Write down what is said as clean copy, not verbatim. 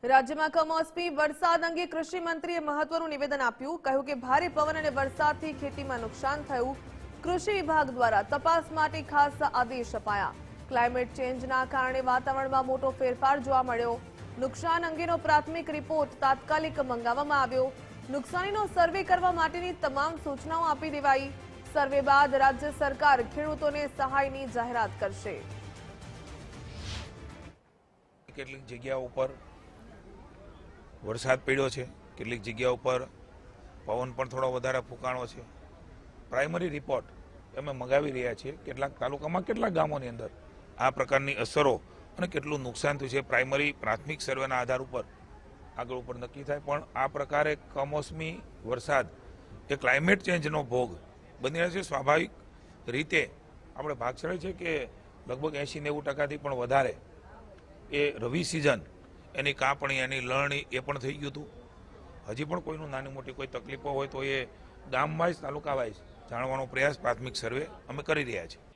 રાજ્યમાં કમોસમી વરસાદ અંગે કૃષિ મંત્રીએ મહત્વનું નિવેદન આપ્યું. કહ્યું કે ભારે પવન અને વરસાદથી ખેતીમાં નુકસાન થયું. કૃષિ વિભાગ દ્વારા તપાસ માટે ખાસ આદેશ અપાયા. ક્લાઇમેટ ચેન્જના કારણે વાતાવરણમાં મોટો ફેરફાર જોવા મળ્યો. નુકસાન અંગેનો પ્રાથમિક રિપોર્ટ તાત્કાલિક મંગાવવામાં આવ્યો. નુકસાનીનો સર્વે કરવા માટેની તમામ સૂચનાઓ આપી દેવાઈ. સર્વે બાદ રાજ્ય સરકાર ખેડૂતોને સહાયની જાહેરાત કરશે. કેટલીક જગ્યાઓ ઉપર વરસાદ પડ્યો છે, કેટલીક જગ્યાઓ પર પવન પણ થોડો વધારે ફૂંકાણો છે. પ્રાઇમરી રિપોર્ટ અમે મંગાવી રહ્યા છીએ. કેટલાક તાલુકામાં, કેટલાક ગામોની અંદર આ પ્રકારની અસરો અને કેટલું નુકસાન થયું છે પ્રાઇમરી પ્રાથમિક સર્વેના આધાર ઉપર આગળ ઉપર નક્કી થાય. પણ આ પ્રકારે કમોસમી વરસાદ એ ક્લાઇમેટ ચેન્જનો ભોગ બની રહ્યો છે. સ્વાભાવિક રીતે આપણે ભાગશાળી છે કે લગભગ 80-90% પણ વધારે એ રવિ સિઝન એની કાપણી, એની લણણી એ પણ થઈ ગયું હતું. હજી પણ કોઈનું નાની મોટી કોઈ તકલીફો હોય તો એ ગામ વાઇઝ, તાલુકા વાઇઝ જાણવાનો પ્રયાસ પ્રાથમિક સર્વે અમે કરી રહ્યા છીએ.